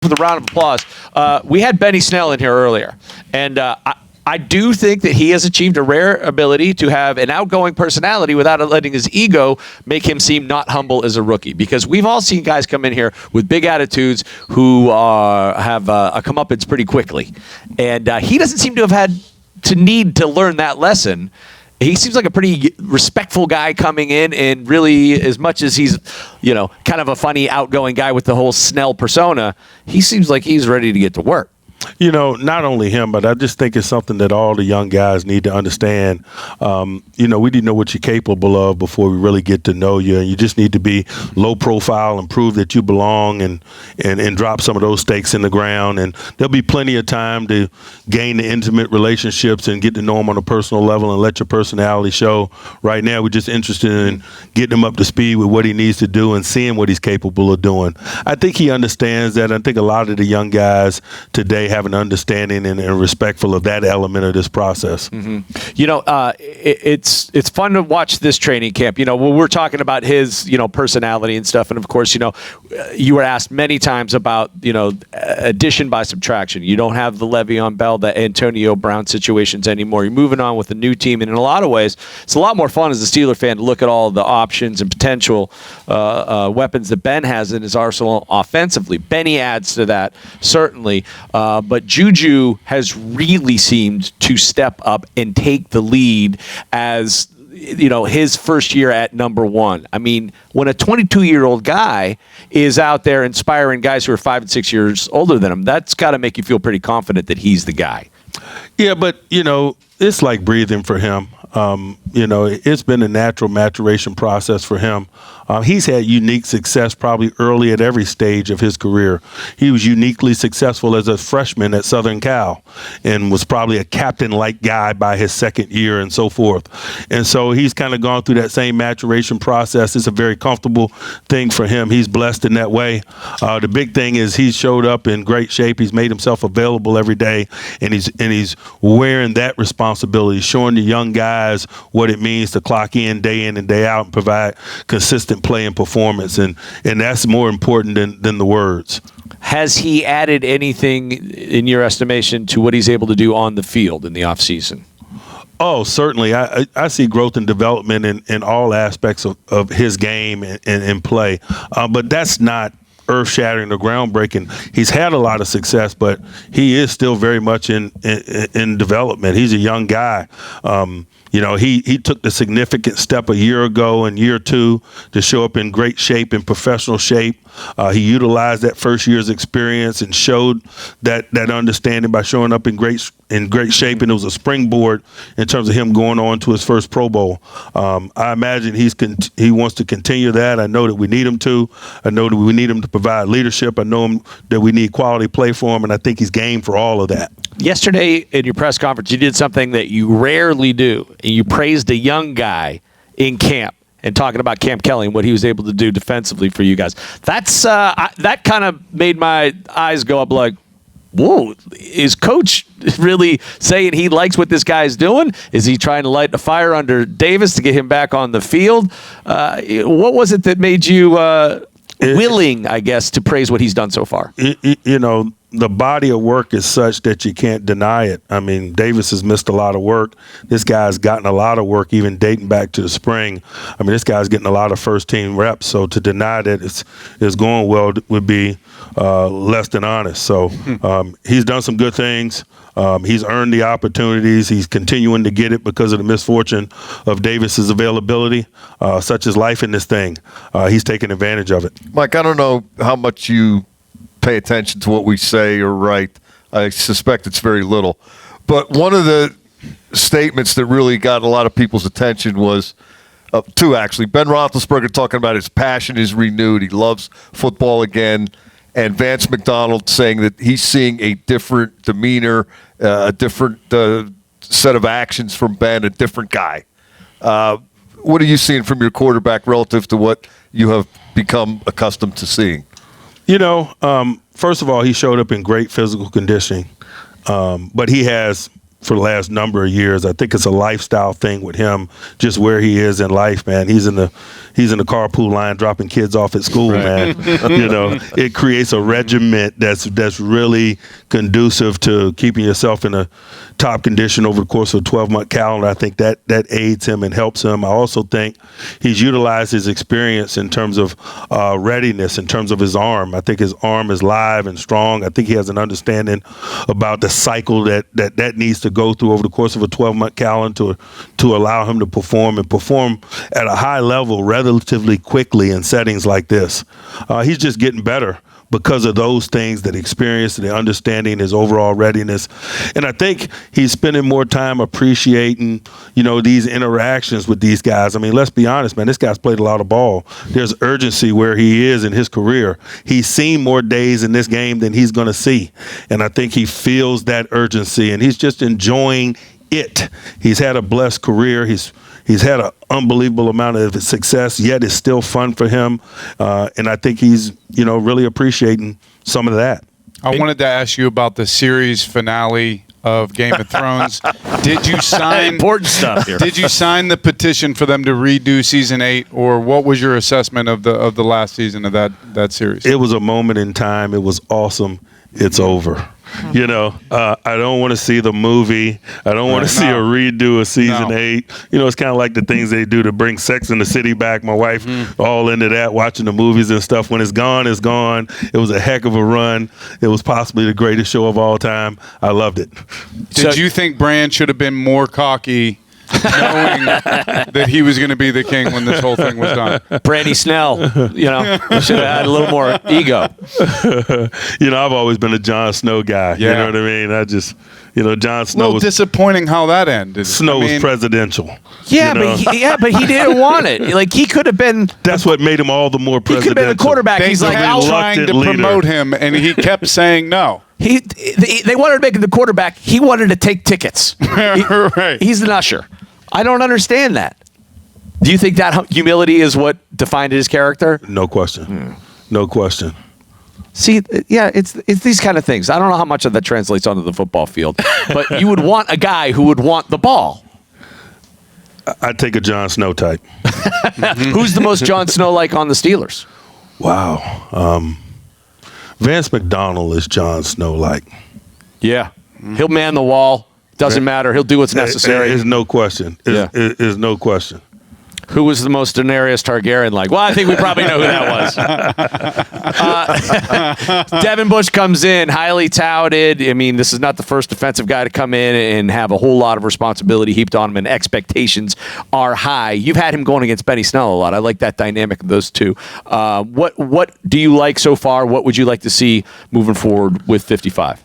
for the round of applause. We had Benny Snell in here earlier, and I do think that he has achieved a rare ability to have an outgoing personality without letting his ego make him seem not humble as a rookie. Because we've all seen guys come in here with big attitudes who have a comeuppance pretty quickly, and he doesn't seem to have had to need to learn that lesson. He seems like a pretty respectful guy coming in, and really, as much as he's, kind of a funny, outgoing guy with the whole Snell persona, he seems like he's ready to get to work. Not only him, but I just think it's something that all the young guys need to understand. We need to know what you're capable of before we really get to know you. And you just need to be low profile and prove that you belong and drop some of those stakes in the ground. And there'll be plenty of time to gain the intimate relationships and get to know them on a personal level and let your personality show. Right now, we're just interested in getting him up to speed with what he needs to do and seeing what he's capable of doing. I think he understands that. I think a lot of the young guys today have an understanding and respectful of that element of this process. Mm-hmm. It's fun to watch this training camp. When we're talking about his, personality and stuff, and of course, you were asked many times about, addition by subtraction. You don't have the Le'Veon Bell, the Antonio Brown situations anymore. You're moving on with a new team, and in a lot of ways, it's a lot more fun as a Steeler fan to look at all the options and potential weapons that Ben has in his arsenal offensively. Benny adds to that, certainly. But Juju has really seemed to step up and take the lead as, his first year at number one. I mean, when a 22-year-old guy is out there inspiring guys who are 5 and 6 years older than him, that's got to make you feel pretty confident that he's the guy. Yeah, but, it's like breathing for him. It's been a natural maturation process for him. He's had unique success probably early at every stage of his career. He was uniquely successful as a freshman at Southern Cal and was probably a captain-like guy by his second year and so forth. And so he's kind of gone through that same maturation process. It's a very comfortable thing for him. He's blessed in that way. The big thing is he's showed up in great shape. He's made himself available every day, and he's wearing that responsibility, showing the young guys what it means to clock in and day out and provide consistent play and performance, and that's more important than the words. Has he added anything, in your estimation, to what he's able to do on the field in the offseason? Oh, certainly. I see growth and development in all aspects of his game and play, but that's not earth-shattering or groundbreaking. He's had a lot of success, but he is still very much in development. He's a young guy. He took the significant step a year ago in year two to show up in great shape, in professional shape. He utilized that first year's experience and showed that understanding by showing up in great shape, and it was a springboard in terms of him going on to his first Pro Bowl. I imagine he wants to continue that. I know that we need him to. I know that we need him to provide leadership. I know that we need quality play for him, and I think he's game for all of that. Yesterday in your press conference, you did something that you rarely do, and you praised a young guy in camp and talking about Camp Kelly and what he was able to do defensively for you guys. That's that kind of made my eyes go up like, whoa, is Coach really saying he likes what this guy's doing? Is he trying to light the fire under Davis to get him back on the field? What was it that made you willing, I guess, to praise what he's done so far? The body of work is such that you can't deny it. I mean, Davis has missed a lot of work. This guy's gotten a lot of work even dating back to the spring. I mean, this guy's getting a lot of first-team reps, so to deny that it's going well would be less than honest. So he's done some good things. He's earned the opportunities. He's continuing to get it because of the misfortune of Davis's availability, such as life in this thing. He's taking advantage of it. Mike, I don't know how much you pay attention to what we say or write. I suspect it's very little. But one of the statements that really got a lot of people's attention was two, actually. Ben Roethlisberger talking about his passion is renewed. He loves football again. And Vance McDonald saying that he's seeing a different demeanor, a different set of actions from Ben, a different guy. What are you seeing from your quarterback relative to what you have become accustomed to seeing? First of all, he showed up in great physical conditioning, but he has for the last number of years. I think it's a lifestyle thing with him, just where he is in life, man. He's in the carpool line dropping kids off at school, man. It creates a regiment that's really conducive to keeping yourself in a top condition over the course of a 12-month calendar. I think that aids him and helps him. I also think he's utilized his experience in terms of readiness, in terms of his arm. I think his arm is live and strong. I think he has an understanding about the cycle that needs to go through over the course of a 12-month calendar to allow him to perform at a high level relatively quickly in settings like this. He's just getting better because of those things, that experience, the understanding, his overall readiness. And I think he's spending more time appreciating, these interactions with these guys. I mean, let's be honest, man, this guy's played a lot of ball. There's urgency where he is in his career. He's seen more days in this game than he's going to see. And I think he feels that urgency, and he's just enjoying it. He's had a blessed career. He's had an unbelievable amount of success, yet it's still fun for him. And I think he's, really appreciating some of that. I wanted to ask you about the series finale of Game of Thrones. Did you sign important stuff here? Did you sign the petition for them to redo season 8, or what was your assessment of the last season of that series? It was a moment in time. It was awesome. It's over. I don't want to see the movie. I don't want to see a redo of season 8. It's kind of like the things they do to bring Sex in the City back. My wife all into that, watching the movies and stuff. When it's gone, it's gone. It was a heck of a run. It was possibly the greatest show of all time. I loved it. Did you think Bran should have been more cocky, knowing that he was going to be the king when this whole thing was done? Brandy Snell, should have had a little more ego. I've always been a Jon Snow guy. Yeah. You know what I mean? I just, Jon Snow a little was disappointing how that ended. Snow was presidential. Yeah, but he didn't want it. Like, he could have been. That's what made him all the more presidential. He could have been the quarterback. He's like, I'll trying to promote him, and he kept saying no. They wanted to make him the quarterback. He wanted to take tickets. Right. He's an usher. I don't understand that. Do you think that humility is what defined his character? No question. No question. See, yeah, it's these kind of things. I don't know how much of that translates onto the football field, but you would want a guy who would want the ball. I'd take a Jon Snow type. Who's the most Jon Snow-like on the Steelers? Wow. Vance McDonald is Jon Snow-like. Yeah. He'll man the wall. Doesn't matter. He'll do what's necessary. There's no question. There's no question. Who was the most Daenerys Targaryen like? Well, I think we probably know who that was. Devin Bush comes in, highly touted. I mean, this is not the first defensive guy to come in and have a whole lot of responsibility heaped on him, and expectations are high. You've had him going against Benny Snell a lot. I like that dynamic of those two. What do you like so far? What would you like to see moving forward with 55?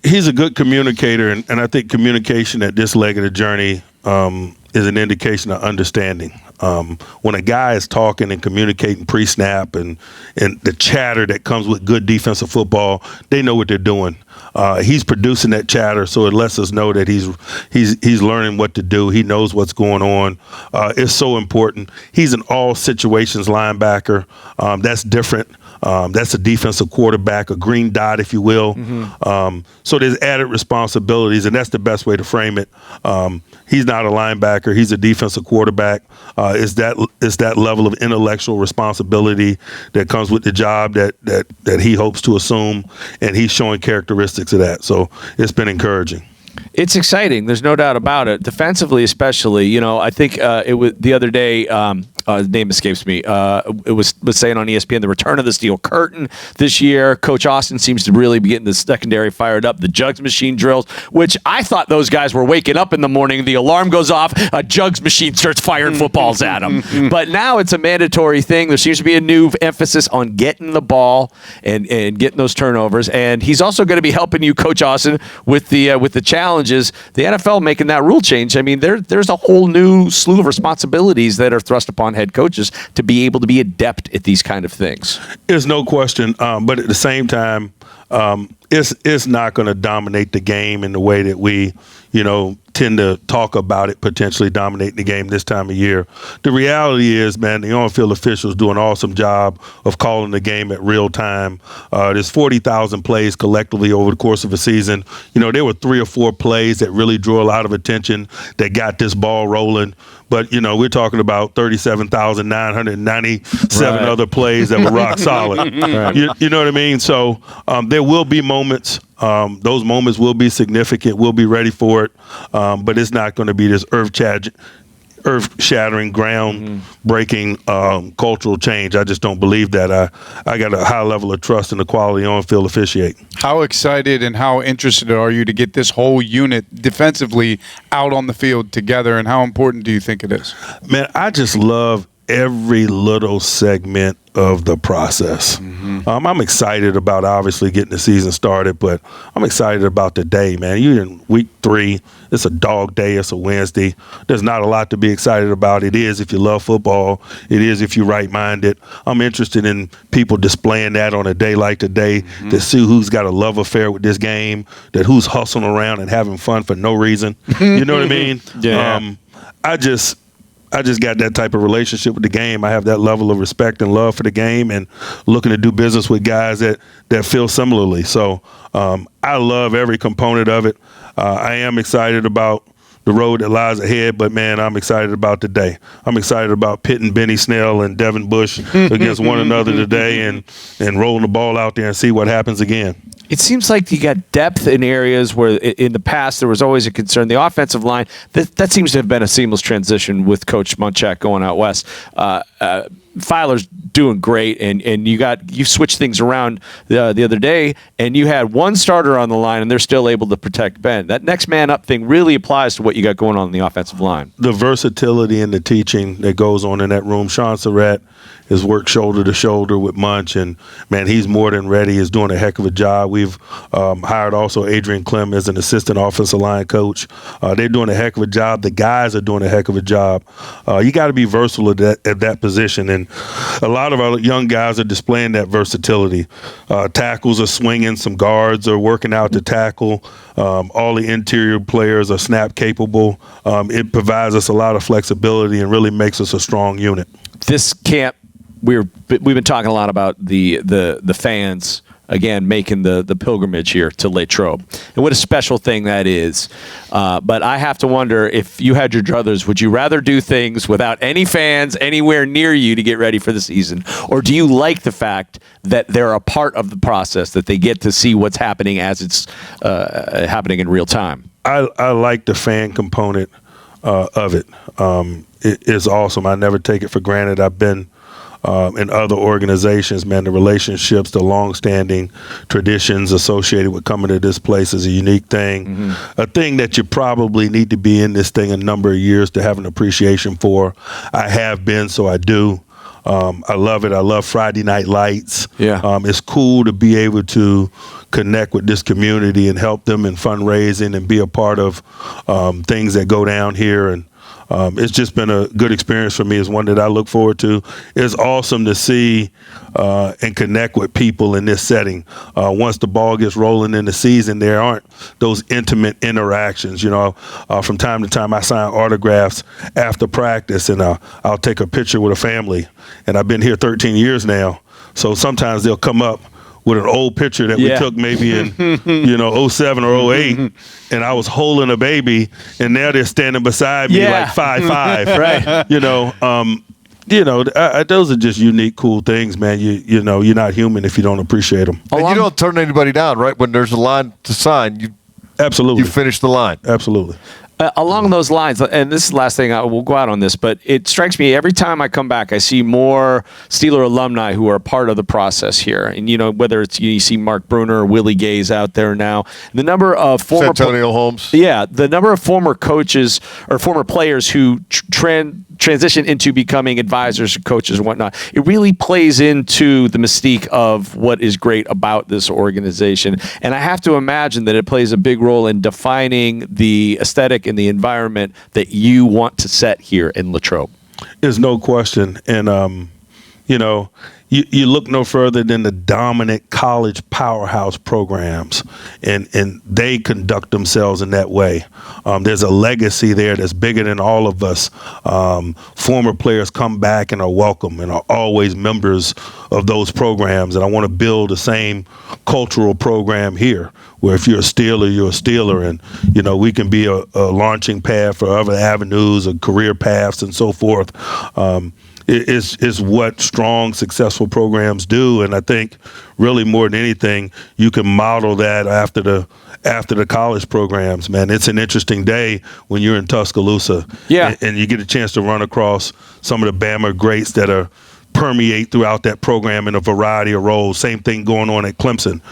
He's a good communicator, and I think communication at this leg of the journey is an indication of understanding. When a guy is talking and communicating pre-snap and the chatter that comes with good defensive football, they know what they're doing. He's producing that chatter, so it lets us know that he's learning what to do. He knows what's going on. It's so important. He's an all situations linebacker. That's different. That's a defensive quarterback, a green dot, if you will. So there's added responsibilities, and that's the best way to frame it. He's not a linebacker. He's a defensive quarterback. It's that level of intellectual responsibility that comes with the job that he hopes to assume, and he's showing characteristics of that. So it's been encouraging. It's exciting. There's no doubt about it. Defensively, especially, I think it was the other day. His name escapes me. It was saying on ESPN the return of the steel curtain this year. Coach Austin seems to really be getting the secondary fired up. The jugs machine drills, which I thought those guys were waking up in the morning. The alarm goes off. A jugs machine starts firing footballs at them. But now it's a mandatory thing. There seems to be a new emphasis on getting the ball and getting those turnovers. And he's also going to be helping you, Coach Austin, with the challenges. The NFL making that rule change. I mean, there's a whole new slew of responsibilities that are thrust upon head coaches to be able to be adept at these kind of things. There's no question. But at the same time, It's not going to dominate the game in the way that we, tend to talk about it potentially dominating the game this time of year. The reality is, man, the on-field officials do an awesome job of calling the game at real time. There's 40,000 plays collectively over the course of a season. There were 3 or 4 plays that really drew a lot of attention that got this ball rolling. But, we're talking about 37,997 other plays that were rock solid. Right. You know what I mean? So there will be moments. Those moments will be significant. We'll be ready for it. But it's not going to be this earth-shattering, ground-breaking cultural change. I just don't believe that. I got a high level of trust in the quality on-field officiating. How excited and how interested are you to get this whole unit defensively out on the field together, and how important do you think it is? Man, I just love every little segment of the process. I'm excited about obviously getting the season started, but I'm excited about the day, man. You're in week 3. It's a dog day. It's a Wednesday. There's not a lot to be excited about. It is if you love football. It is if you're right-minded. I'm interested in people displaying that on a day like today to see who's got a love affair with this game, that who's hustling around and having fun for no reason. You know what I mean? Yeah. I just got that type of relationship with the game. I have that level of respect and love for the game and looking to do business with guys that feel similarly. So I love every component of it. I am excited about the road that lies ahead, but, man, I'm excited about today. I'm excited about pitting Benny Snell and Devin Bush against one another today and rolling the ball out there and see what happens again. It seems like you got depth in areas where in the past there was always a concern. The offensive line, that seems to have been a seamless transition with Coach Munchak going out west. Filer's doing great, and you switched things around the other day, and you had one starter on the line, and they're still able to protect Ben. That next man up thing really applies to what you got going on in the offensive line. The versatility and the teaching that goes on in that room. Sean Surratt has worked shoulder to shoulder with Munch, and, man, he's more than ready. He's doing a heck of a job. We've hired also Adrian Clem as an assistant offensive line coach. They're doing a heck of a job. The guys are doing a heck of a job. You got to be versatile at that position, and a lot of our young guys are displaying that versatility. Tackles are swinging. Some guards are working out to tackle. All the interior players are snap capable. It provides us a lot of flexibility and really makes us a strong unit. This camp, we've been talking a lot about the fans again making the pilgrimage here to Latrobe, and what a special thing that is. But I have to wonder, if you had your druthers, would you rather do things without any fans anywhere near you to get ready for the season, or do you like the fact that they're a part of the process, that they get to see what's happening as it's happening in real time? I like the fan component of it. It is awesome. I never take it for granted. I've been in other organizations, man. The relationships, the long-standing traditions associated with coming to this place is a unique thing. A thing that you probably need to be in this thing a number of years to have an appreciation for. I have been, so I do. I love it. I love Friday Night Lights. Yeah. It's cool to be able to connect with this community and help them in fundraising and be a part of things that go down here. And it's just been a good experience for me. It's one that I look forward to. It's awesome to see and connect with people in this setting. Once the ball gets rolling in the season, there aren't those intimate interactions. From time to time I sign autographs after practice, and I'll take a picture with a family. And I've been here 13 years now, so sometimes they'll come up with an old picture that we took maybe in 07 or 08, and I was holding a baby, and now they're standing beside me like 5'5". Right. Those are just unique, cool things, man. You're not human if you don't appreciate them. And you don't turn anybody down, right? When there's a line to sign, you finish the line. Absolutely. Along those lines, and this is the last thing, we'll go out on this, but it strikes me every time I come back, I see more Steeler alumni who are a part of the process here. And, whether it's you see Mark Bruner or Willie Gaze out there now, the number of former Santonio Holmes. Yeah, the number of former coaches or former players who transition into becoming advisors, coaches, and whatnot. It really plays into the mystique of what is great about this organization. And I have to imagine that it plays a big role in defining the aesthetic and the environment that you want to set here in Latrobe. There's no question. And, you look no further than the dominant college powerhouse programs, and they conduct themselves in that way. There's a legacy there that's bigger than all of us. Former players come back and are welcome and are always members of those programs, and I want to build the same cultural program here, where if you're a Steeler, you're a Steeler, and we can be a launching pad for other avenues or career paths and so forth. Is what strong, successful programs do, and I think really more than anything, you can model that after the college programs. Man, it's an interesting day when you're in Tuscaloosa, and you get a chance to run across some of the Bama greats that are permeate throughout that program in a variety of roles. Same thing going on at Clemson.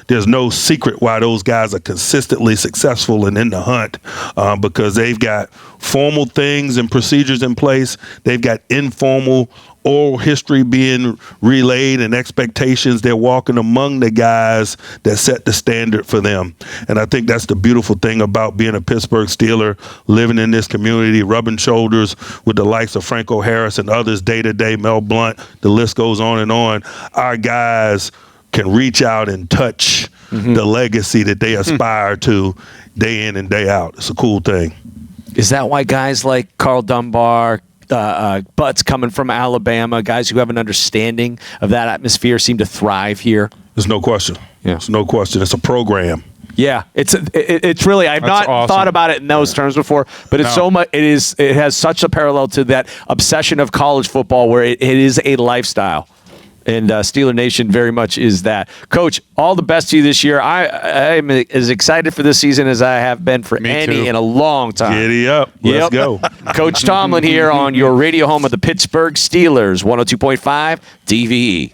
There's no secret why those guys are consistently successful and in the hunt, because they've got formal things and procedures in place. They've got informal oral history being relayed and expectations. They're walking among the guys that set the standard for them. And I think that's the beautiful thing about being a Pittsburgh Steeler, living in this community, rubbing shoulders with the likes of Franco Harris and others day to day, Mel Blount, the list goes on and on. Our guys can reach out and touch the legacy that they aspire to day in and day out. It's a cool thing. Is that why guys like Carl Dunbar, Butts coming from Alabama, guys who have an understanding of that atmosphere seem to thrive here? There's no question. Yeah. There's no question. It's a program. Yeah, it's really, I've not thought about it in those terms before, but it's so much. It has such a parallel to that obsession of college football, where it is a lifestyle. And Steeler Nation very much is that. Coach, all the best to you this year. I am as excited for this season as I have been for any in a long time. Giddy up. Let's go. Coach Tomlin here on your radio home of the Pittsburgh Steelers, 102.5 DVE.